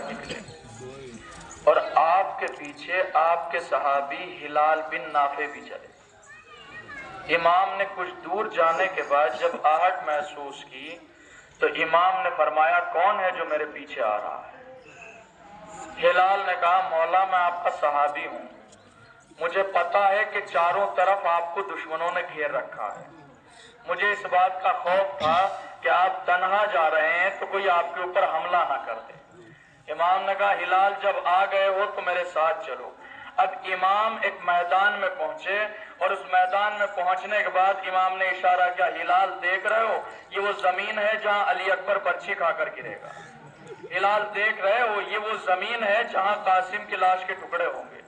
نکلے اور آپ کے پیچھے آپ کے صحابی ہلال بن نافع بھی چلے۔ امام نے کچھ دور جانے کے بعد جب آہٹ محسوس کی تو امام نے فرمایا کون ہے جو میرے پیچھے آ رہا ہے؟ ہلال نے کہا مولا میں آپ کا صحابی ہوں، مجھے پتا ہے کہ چاروں طرف آپ کو دشمنوں نے گھیر رکھا ہے، مجھے اس بات کا خوف تھا کہ آپ تنہا جا رہے ہیں تو کوئی آپ کے اوپر حملہ نہ کر دے۔ امام نے کہا ہلال جب آ گئے ہو تو میرے ساتھ چلو۔ اب امام ایک میدان میں پہنچے اور اس میدان میں پہنچنے کے بعد امام نے اشارہ کیا، ہلال دیکھ رہے ہو یہ وہ زمین ہے جہاں علی اکبر پرچی کھا کر گرے گا، ہلال دیکھ رہے ہو یہ وہ زمین ہے جہاں قاسم کی لاش کے ٹکڑے ہوں گے،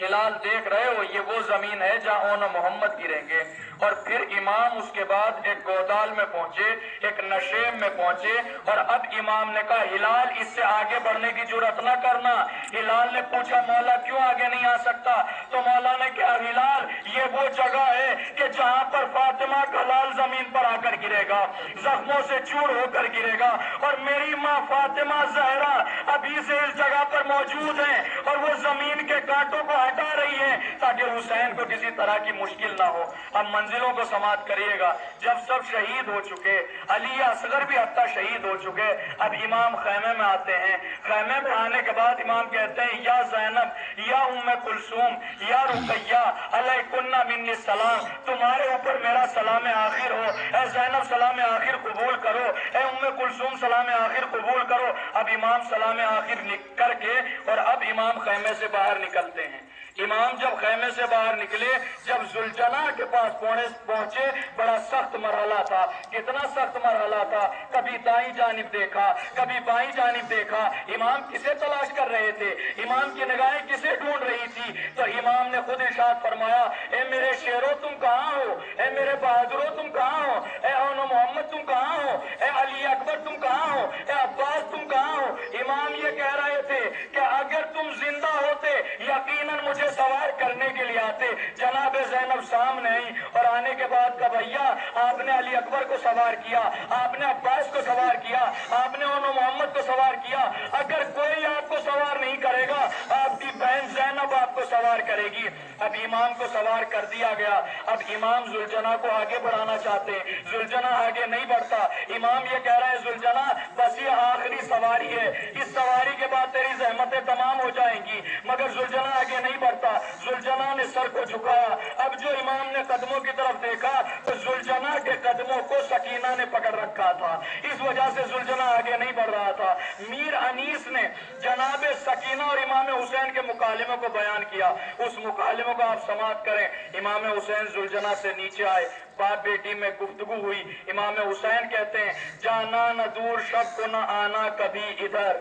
ہلال دیکھ رہے ہو یہ وہ زمین ہے جہاں اون محمد گریں گے۔ اور پھر امام اس کے بعد ایک گودال میں پہنچے، ایک نشیب میں پہنچے، اور اب امام نے کہا ہلال اس سے آگے بڑھنے کی جرأت نہ کرنا۔ ہلال نے پوچھا مولا کیوں آگے نہیں آ سکتا؟ تو مولا نے کہا ہلال یہ وہ جگہ ہے کہ جہاں پر فاطمہ کا لال زمین پر آ کر گرے گا، زخموں سے چور ہو کر گرے گا، اور میری ماں فاطمہ زہرا ابھی سے اس جگہ پر موجود ہیں اور وہ زمین کے کانٹوں کو ہٹا رہی ہیں تاکہ حسین کو کسی طرح کی مشکل نہ ہو۔ اب منزلوں کو سماعت کریے گا، جب سب شہید ہو چکے، علی اصغر بھی حتیٰ شہید ہو چکے، اب امام خیمے میں آتے ہیں۔ خیمے میں آنے کے بعد امام کہتے ہیں یا زینب یا ام کلثوم یا رقیہ علیکن منی السلام، تمہارے اوپر میرا سلام آخر ہو، اے زینب سلام آخر قبول کرو، اے ام کلثوم سلام آخر قبول کرو۔ اب امام سلام آخر کر کے اور اب امام خیمے سے باہر نکلتے ہیں۔ امام جب خیمے سے باہر نکلے، جب ذوالجناح کے پاس پہنچے، بڑا سخت مرحلہ تھا۔ کتنا سخت مرحلہ تھا، کبھی دائیں جانب دیکھا کبھی بائیں جانب دیکھا۔ امام کسے تلاش کر رہے تھے؟ امام کی نگاہیں کسے ڈھونڈ رہی تھی؟ تو امام نے خود ارشاد فرمایا اے میرے شیرو تم کہاں ہو، اے میرے بہادرو تم کہاں ہو، اے اون محمد تم کہاں ہو، اے علی اکبر تم کہاں ہو، اے عباس تم کہاں ہو؟ امام یہ کہہ رہے تھے کہ اگر تم زندہ ہوتے یقیناً مجھے سوار کرنے کے لیے آتے۔ جناب زینب سامنے آئی اور آنے کے بعد کہا بھیا آپ نے علی اکبر کو سوار کیا، آپ نے عباس کو سوار کیا، آپ نے اون محمد کو سوار کیا، اگر کوئی آپ کو سوار نہیں کرے گا آپ کی بہن زینب آپ کو سوار کرے گی۔ اب امام کو سوار کر دیا گیا۔ اب امام ذوالجناح کو آگے بڑھانا چاہتے ہیں، ذوالجناح آگے نہیں بڑھتا۔ امام یہ کہہ رہے ہیں ذوالجناح بس یہ آخری سواری ہے، اس سواری کے بعد تیری زحمتیں تمام ہو جائیں گی، مگر ذوالجناح آگے نہیں بڑھتا۔ ذوالجناح نے سر کو جھکایا۔ اب جو امام نے قدموں کی طرف دیکھا تو ذوالجناح کے قدموں کو سکینہ نے پکڑ رکھا تھا، اس وجہ سے ذوالجناح آگے نہیں بڑھ رہا تھا۔ میر انیس نے جناب سکینہ اور امام حسین کے مکالمے کو بیان کیا، اس مکالمے کو آپ سماعت کریں۔ امام حسین ذوالجناح سے نیچے آئے، باپ بیٹی میں گفتگو ہوئی۔ امام حسین کہتے ہیں جانا نہ دور شب کو نہ آنا کبھی ادھر،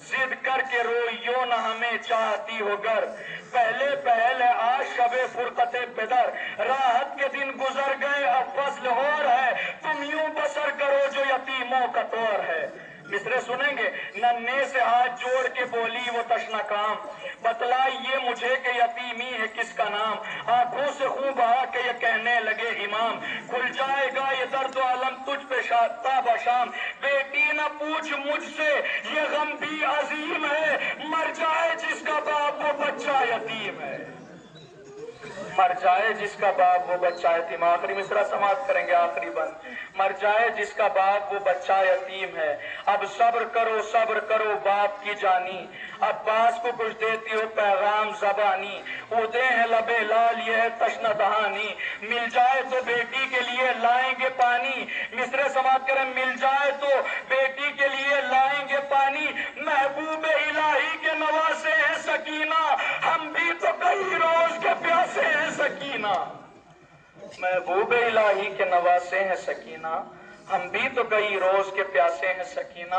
ضد کر کے روئیو نہ ہمیں چاہتی ہو گر، پہلے پہل ہے آج شب فرقت بدر، راحت کے دن گزر گئے اب فضل اور ہے، تم یوں بسر کرو جو یتیموں کا طور ہے۔ مصرے سنیں گے، ننھے سے ہاتھ جوڑ کے بولی وہ تشنہ کام، بتلائیے مجھے کہ یتیمی ہے کس کا نام، آنکھوں سے خون بہا کے یہ کہنے لگے امام، کھل جائے گا یہ درد و علم تجھ پہ تاب شام، بیٹی نہ پوچھ مجھ سے یہ غم بھی عظیم ہے، مر جائے جس کا باپ وہ بچہ یتیم ہے، مر جائے جس کا باپ وہ بچہ یتیم۔ آخری مصرع سماعت کریں گے، آخری بند، مر جائے جس کا باپ وہ بچہ یتیم ہے، اب صبر کرو باپ کی جانی، عباس کو کچھ دیتی ہو پیغام زبانی، اودے ہیں لبے لال یہ ہے تشنہ دہانی، مل جائے تو بیٹی کے لیے لائیں گے پانی، مصرع سماعت کریں، مل جائے تو بیٹی کے لیے لائیں گے پانی، محبوب الہی کے نواسے ہیں سکینہ، ہم بھی تو کئی روز کے پیاسے ہیں سکینہ، محبوب الہی کے نواسے ہیں سکینہ، ہم بھی تو کئی روز کے پیاسے ہیں سکینہ۔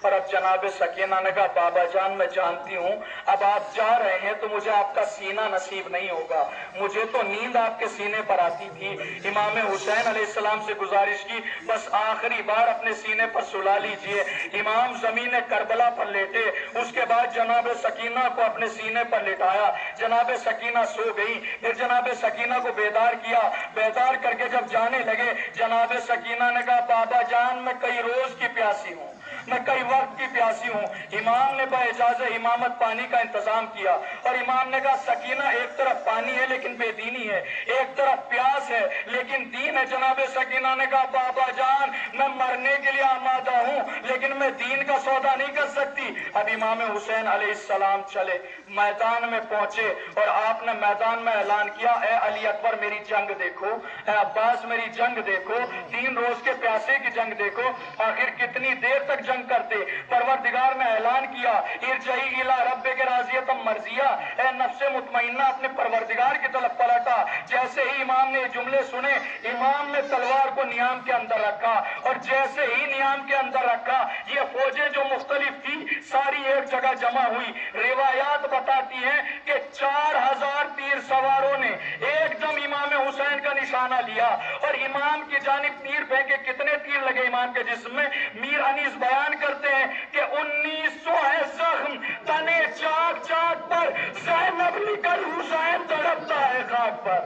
اور اب جناب سکینہ نے کہا بابا جان میں جانتی ہوں اب آپ جا رہے ہیں تو مجھے آپ کا سینہ نصیب نہیں ہوگا، مجھے تو نیند آپ کے سینے پر آتی تھی۔ امام حسین علیہ السلام سے گزارش کی بس آخری بار اپنے سینے پر سلا لیجئے۔ امام زمین کربلا پر لیٹے، اس کے بعد جناب سکینہ کو اپنے سینے پر لٹایا، جناب سکینہ سو گئی، پھر جناب سکینہ کو بیدار کیا، بیدار کر کے جب جانے لگے جناب سکینہ نے کہا بابا جان میں کئی روز کی پیاسی ہوں، میں کئی وقت کی پیاسی ہوں. امام نے باجازت امامت پانی کا انتظام کیا اور امام نے کہا سکینہ ایک طرف پانی ہے لیکن بے دینی ہے, ایک طرف پیاس ہے لیکن دین ہے. جناب سکینہ نے کہا بابا جان میں مرنے کے لیے آمادہ ہوں لیکن میں دین کا سودا نہیں کر سکتی. اب امام حسین علیہ السلام چلے, میدان میں پہنچے اور آپ نے میدان میں اعلان کیا اے علی اکبر میری جنگ دیکھو, اے عباس میری جنگ دیکھو, 3 روز کے پیاسے کی جنگ دیکھو. آخر کتنی دیر تک جنگ کرتے. پروردگار نے اعلان کیا ارجعی الی ربک راضیۃ مرضیہ, اے نفس مطمئنہ اپنے پروردگار کی طرف پلٹا. جیسے ہی امام نے یہ جملے سنے امام نے تلوار کو نیام کے اندر رکھا اور جیسے ہی نیام کے اندر رکھا یہ فوجیں جو مختلف تھی ساری ایک جگہ جمع ہوئی. روایات بتاتی ہیں کہ 4000 تیر سواروں نے ایک دم امام حسین کا نشانہ لیا اور امام کی جانب تیر پھینکے. کتنے تیر لگے امام کے جسم میں؟ میر انیس بیان کرتے ہیں کہ 1900 ہے زخم تنے چاک چاک پر, زینب نکل حسین تڑپتا ہے خاک پر.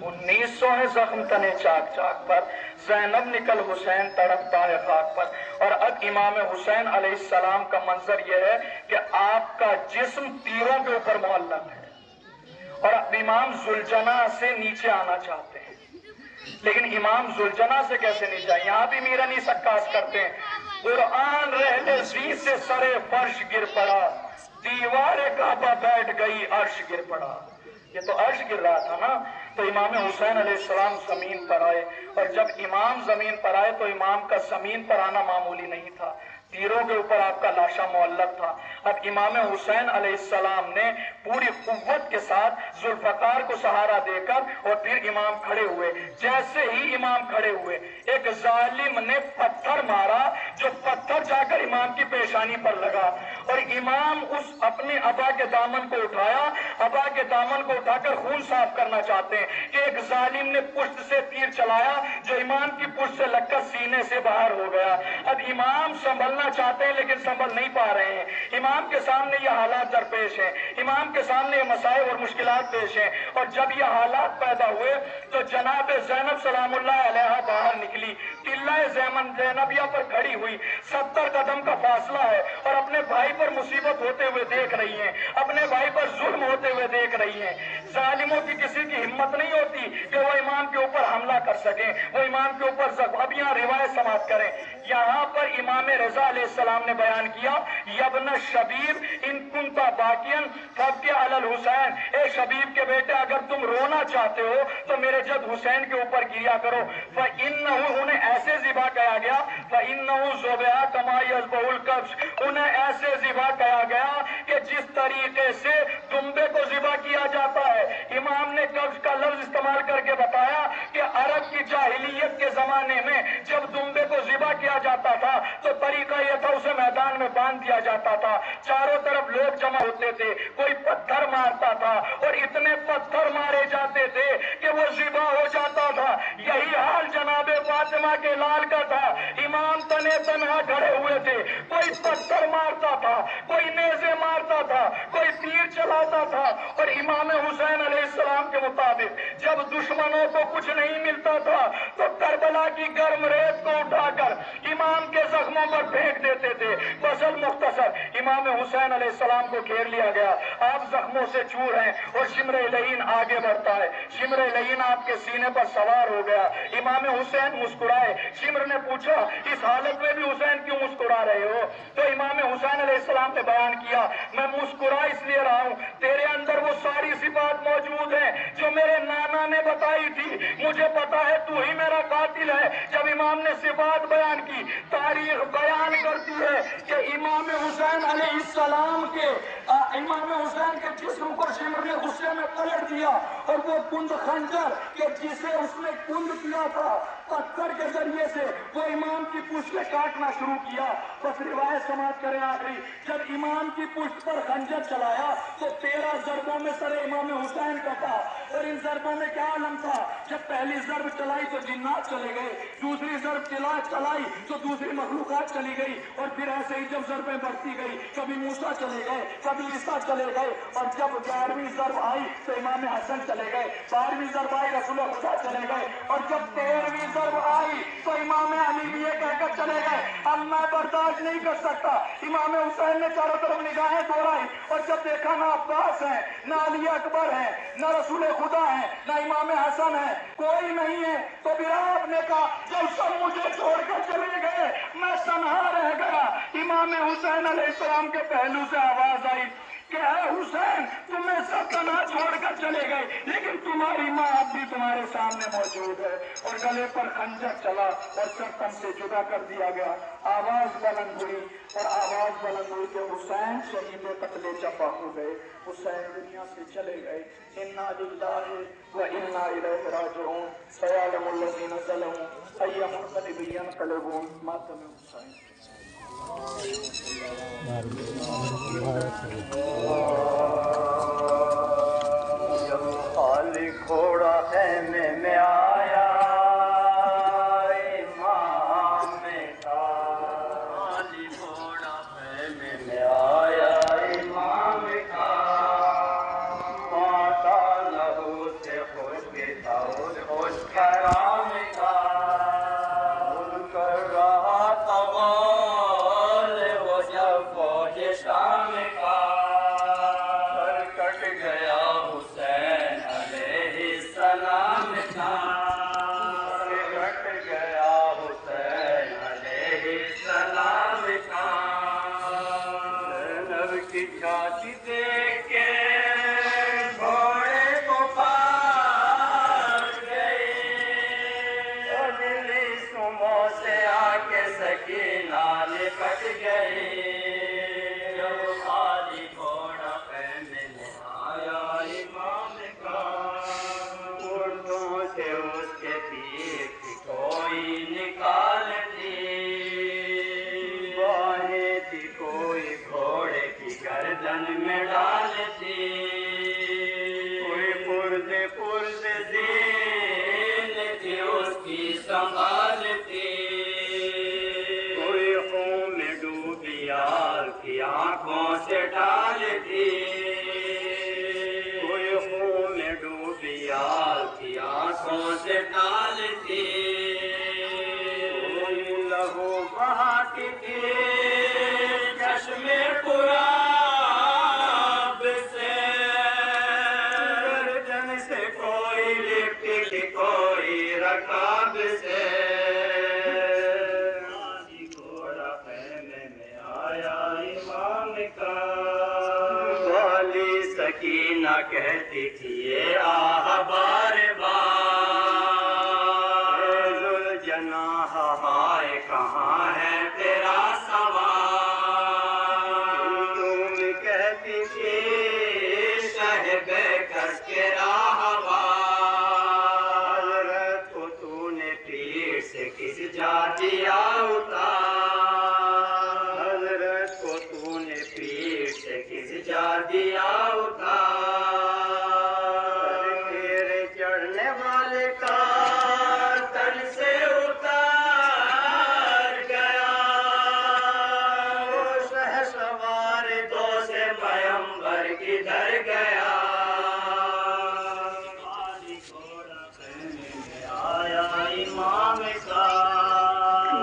1900 ہے زخم تنے چاک چاک پر, زینب نکل حسین تڑپتا ہے خاک پر. اور اب امام حسین علیہ السلام کا منظر یہ ہے کہ آپ کا جسم تیروں کے اوپر معلق ہے اور اب امام ذوالجناح سے نیچے آنا چاہتے ہیں لیکن امام ذوالجناح سے کیسے نیچے آئے؟ یہاں بھی میر انیس عکاس کرتے ہیں قرآن رہتے زی سے سرے فرش گر پڑا, دیوار کعبہ بیٹھ گئی عرش گر پڑا. یہ تو عرش گر رہا تھا نا. تو امام حسین علیہ السلام زمین پر آئے اور جب امام زمین پر آئے تو امام کا زمین پر آنا معمولی نہیں تھا, تیروں کے اوپر آپ کا لاشا معلق تھا. اب امام حسین علیہ السلام نے پوری قوت کے ساتھ ذوالفقار کو سہارا دے کر اور پھر امام کھڑے ہوئے. جیسے ہی امام کھڑے ہوئے ایک ظالم نے پتھر مارا جو پتھر جا کر امام کی پیشانی پر لگا اور امام اس اپنے ابا کے دامن کو اٹھایا, ابا کے دامن کو اٹھا کر خون صاف کرنا چاہتے ہیں کہ ایک ظالم نے پشت سے تیر چلایا جو امام کی پشت سے لگ کر سینے سے باہر ہو گیا. اب امام سنبھلنا چاہتے ہیں لیکن سنبھل نہیں پا رہے ہیں. امام کے سامنے یہ حالات درپیش ہیں, امام کے سامنے یہ مسائل اور مشکلات پیش ہیں. اور جب یہ حالات پیدا ہوئے تو جناب زینب سلام اللہ علیہا باہر نکلی, قلعہ زینبیہ پر کھڑی ہوئی, 70 قدم کا فاصلہ ہے اور اپنے بھائی پر مصیبت ہوتے ہوئے دیکھ رہی ہیں, اپنے بھائی پر ظلم ہوتے ہوئے دیکھ رہی ہیں. ظالموں کی کسی کی ہمت نہیں ہوتی کہ وہ امام کے اوپر حملہ کر سکیں, وہ امام کے اوپر اب یہاں روایت سماعت کریں. یہاں پر امام رضا علیہ السلام نے بیان کیا یبن شبیب ان کنتا باقین فبکی علی الحسین, اے شبیب کے بیٹے اگر تم رونا چاہتے ہو تو میرے جد حسین کے اوپر گریا کرو. فَإِنَّهُ انہیں ایسے ذبح کیا گیا, فَإِنَّهُ ذُبِحَ كَمَا يَذْبَحُ الْكَبْشَ, انہیں ایسے ذبح کیا گیا کہ جس طریقے سے دمبے کو ذبح کیا جاتا ہے. امام نے قبض کا لفظ استعمال کر کے بتایا کہ عرب کی جاہلیت کے زمانے میں جب دمبے کو ذبح کیا جاتا تھا تو طریقہ یہ تھا اسے میدان میں باندھ دیا جاتا تھا, چاروں طرف لوگ جمع ہوتے تھے, کوئی پتھر مارتا تھا اور اتنے پتھر مارے جاتے تھے کہ وہ ذبح ہو جاتا تھا. یہی حال جناب فاطمہ کے لال کا تھا. امام تنے تنہا کھڑے ہوئے تھے, کوئی پتھر مارتا تھا, کوئی نیزے مارتا تھا, کوئی تیر چلاتا تھا اور امام حسین علیہ السلام کے مطابق جب دشمنوں کو کچھ نہیں ملتا تھا تو کربلا کی گرم ریت کو اٹھا کر امام کے زخموں پر پھینک دیتے تھے. فصل مختصر امام حسین علیہ السلام کو گھیر لیا گیا, آپ زخموں سے چور ہیں اور شمر لعین آگے بڑھتا ہے. شمر لعین آپ کے سینے پر سوار ہو گیا. امام حسین مسکرائے. شمر نے پوچھا اس حالت میں بھی حسین کیوں مسکرا رہے ہو؟ تو امام حسین علیہ السلام نے بیان کیا میں مسکرا اس لیے رہا ہوں تیرے اندر وہ ساری صفات موجود ہیں جو میرے نانا نے بتائی تھی, مجھے پتا ہے تو ہی میرا قاتل ہے. جب امام نے صفات بیان کی, تاریخ بیان کرتی ہے کہ امام حسین علیہ السلام کے امام حسین کے جسم کو شمر نے غصے میں پلٹ دیا اور وہ کند خنجر کہ جسے اس نے کند کیا تھا پتھر کے ذریعے سے وہ امام کی پشت سے کاٹنا شروع کیا. بس روایت سماعت کریں آخری, جب امام کی پشت پر خنجر چلایا تو 13 ضربوں میں سر امام حسین کا تھا. اور ان ضربوں میں کیا عالم تھا, جب پہلی ضرب چلائی تو جنات چلے گئے, دوسری ضرب چلائی تو دوسری مخلوقات چلی گئی اور پھر ایسے ہی جب ضربیں بڑھتی گئی کبھی موسیٰ چلے گئے, کبھی عیسیٰ چلے گئے اور جب 11ویں ضرب آئی تو امام حسن چلے گئے, 12ویں ضرب آئی رسول خدا چلے گئے اور جب 13ویں ضرب آئی تو امام علی بھی یہ کہہ کر چلے گئے اب میں برداشت نہیں کر سکتا. امام حسین نے چاروں طرف نگاہیں دوڑائی اور جب دیکھا نہ عباس ہے نہ علی اکبر ہے نہ رسول خدا ہے نہ امام حسن ہے, کوئی نہیں ہے, تو پھر آپ نے کہا جب سب مجھے چھوڑ کر چلے گئے میں تنہا رہ گیا. امام حسین علیہ السلام کے پہلو سے آواز آئی کہ اے حسین تمہیں سب تنہا چھوڑ کر چلے گئے لیکن تمہاری ماں اب بھی تمہارے سامنے موجود ہے. اور گلے پر خنجر چلا اور سر تن سے جدا کر دیا گیا. آواز بلند ہوئی اور آواز بلند ہوئی کہ حسین شہید قتل چپا ہو گئے, حسین دنیا سے چلے گئے. انا للہ و انا الیہ راجعون. سیعلم الذین ظلموا ای منقلب ینقلبون. ماتم حسین. جب خالی گھوڑا خیمے میں آیا امام کا, خالی گھوڑا خیمے میں آیا امام کا, ماتا لہو سے خشک تھا اس خوش کرام کا, بھول کر رہا تھا غال وہ جب فوج شام کا, سر کٹ گیا حسین علیہ السلام کا, سر کٹ گیا حسین علیہ السلام کا. زینب کی چھاتی دیکھ کے گھوڑے کو پھاڑ گئی, اگلی سمو سے آ کے سکینہ لپٹ گئی. جب خالی گھوڑا خیمے میں آیا امام کا, اردوں سے اس کے پیٹ کی کوئی نکالتی, باہیں تھی کوئی گھوڑے کی گردن میں ڈالتی, کوئی پردے پردے زین تھی اس کی سنبھالتی, کوئی خون میں ڈوبی آگ کی آنکھوں سے ڈالتی, کوئی خون میں ڈوبی آگ کی آنکھوں سے ڈالتی, کوئی لہو بہاتی تھی چشم قراب سے, گردن سے کوئی لپٹی تھی کوئی رکاب سے. گھوڑا خیمے میں آیا امام کا, والی سکینہ کہتی تھی یہ آہ بار بار, اے ذوالجناح ہائے کہاں ہے تیرا سوار. تم کہتی تھی شہ بے کس کے راہوار, حضرت کو تو نے پیٹ سے کس جا دیا اتار, حضرت کو تو نے پیٹ سے کس جا دیا اتار. تیرے چڑھنے والے کا تن سے اتار گیا, وہ شہسوار دو سے پیمبر کدھر گیا. خالی گھوڑا خیمے میں آیا امام کا,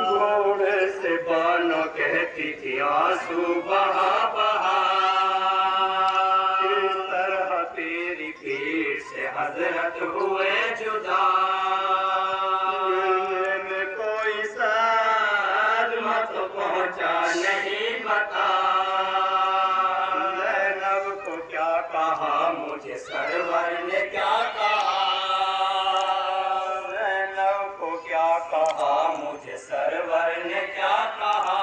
گھوڑے سے بانو کہتی تھی آنسو بہا بہا, اس طرح تیری پیٹ سے حضرت ہوئے جدا. دل میں کوئی صدمہ تو پہنچا نہیں بتا, زینب کو کیا کہا مجھے سرور نے کیا کہا, زینب کو کیا کہا مجھے سرور نے کیا کہا.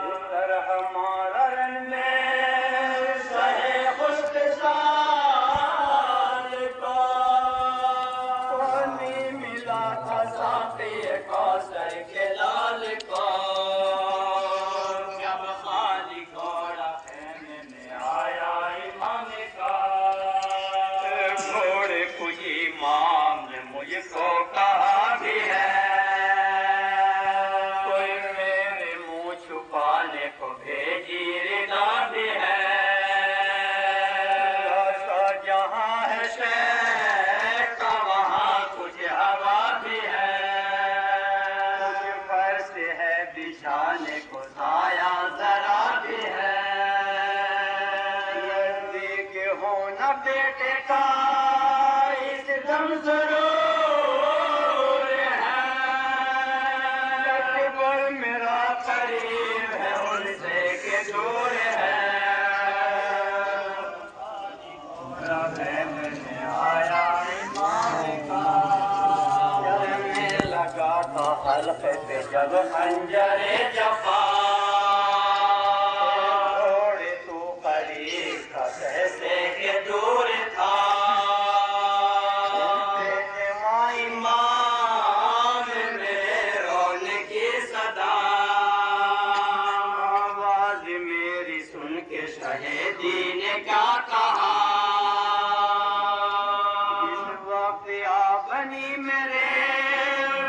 اس طرح مارن میں شہ خشک سال کا, پانی ملا تھا ساقی کوثر کے لال کو. جب خالی گھوڑا خیمے میں آیا امام کا, گھوڑے کو امام نے مجھ کو کہا بھی ہے, کوئی میرے منہ چھپانے کو بھیجی ردا بھی ہے. ایسا جہاں ہے شیخ کا وہاں کچھ حق بیٹے کا اس دم ضرور ہے، اکبر میرا قریب ہے ان سے کہ دور ہے۔ آیا امام کا چلنے لگا تھا حلقے پہ جب خنجر جفا، تھوڑے تو قریب تھا کیسے کہ دور تھا، امام میں رونے کی صدا، آواز میری سن کے شہیدی نے کیا کہا، اس وقت آپ بنی میرے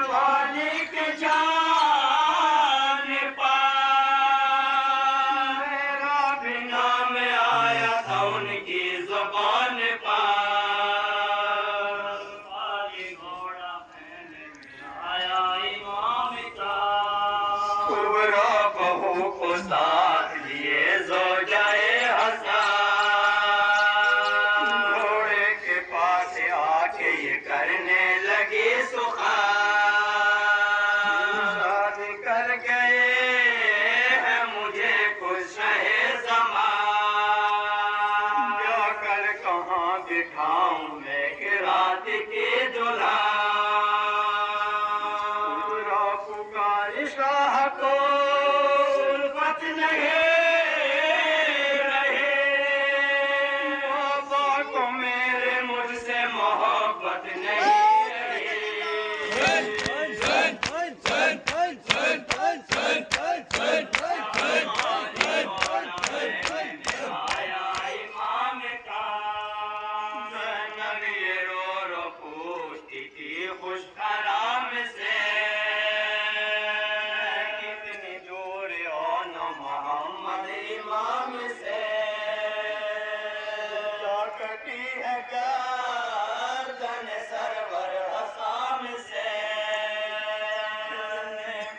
والی کے جان پا، میرا بھی نام آیا تھا ان کی زبان پر، والی گھوڑا پہنے میں آیا امام کا، کبرا بہو کو ساتھ لیے زوجائے حسن، گھوڑے کے پاس آ کے یہ کرنے لگی سخن، شاد کر گئے ہیں مجھے کچھ شہ زمان، جا کر کہاں بٹھاؤں میں کہ رات کی دلہن، پورا پکار شاہ کو الفت نہیں رہے، بابا کو میرے مجھ سے محبت نہیں رہی، آیا امام کا، زینب یہ رو رو پوچھتی تھی خوش حرام سے، کتنی دور ہو نہ محمد امام سے، جا کٹی ہے گردن سرور حسام سے،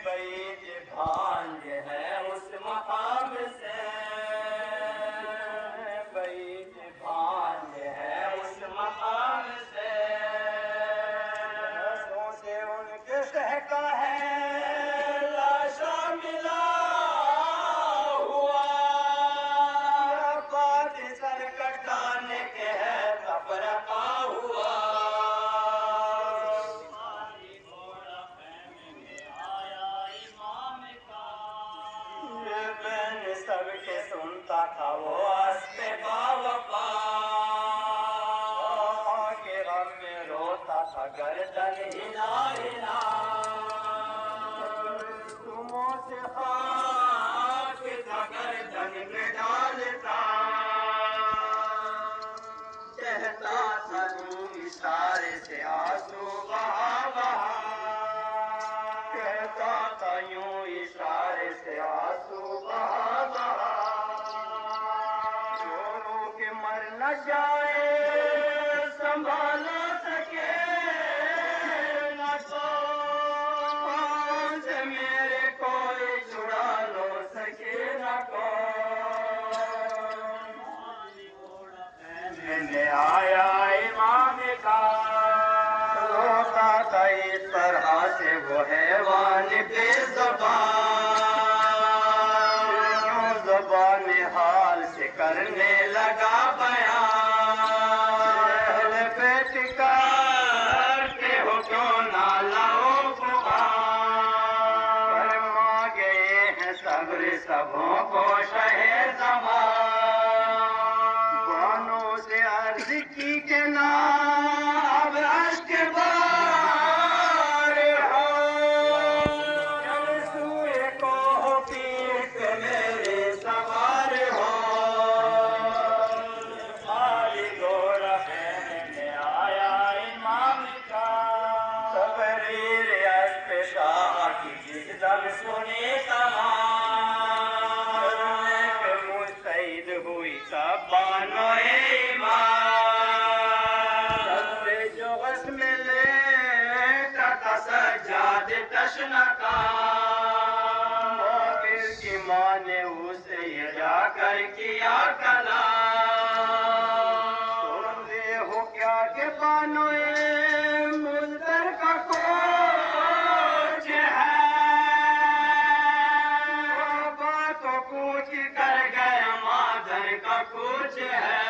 بیت بھانج ہے اس مقام سے، بیت بھانج ہے اس مقام سے، رسوں سے ان کے شہ کا ہے لاشا ملا ہوا، بات سر کٹانے کے ہے تفرقہ ہوا، یہ بین سب کے سنتا تھا وہ اسب باوفا، کے غم میں روتا تھا گردن ہلا ہلا، تموں سے خاک تھا گردن میں ڈالتا، کہتا تھا یوں اشارے سے آنسو بہا بہا، کہتا تھا یوں اشارے سے آنسو بہا بہا، رو رو کے مر نہ جائے سنبھال سکے نہ کوئی سے میرے کوئی چھڑا لو سکے نہ کوئی، میں آیا امام کا، روتا تھا اس طرح سے وہ حیوان بے زبان، یوں زبان حال سے کرنے لگا بیان، اہل بیت کرتے ہو کیوں نہ لو فغان، فرما گئے ہیں صبر سبوں کو شہ زمان، بانوں سے عرض کی کہ نا اب اشک بار ہو، چل سوئے کو پیٹ میرے سوار ہو، خالی گھوڑا پہنے میں آیا امام کا، تقریر اسب شاہ کی جس دم سنی تمام، کرنے پہ مستعد ہوئی سب بانو ایمان، سب سے جو غسل میں لیتا تھا سجاد تشنہ کا، موقر کی ماں نے اسے یہ جا کر کیا کلام، بانوئے مزدر کا کوچ ہے بابا تو کوچ کر گیا مادر کا کوچ ہے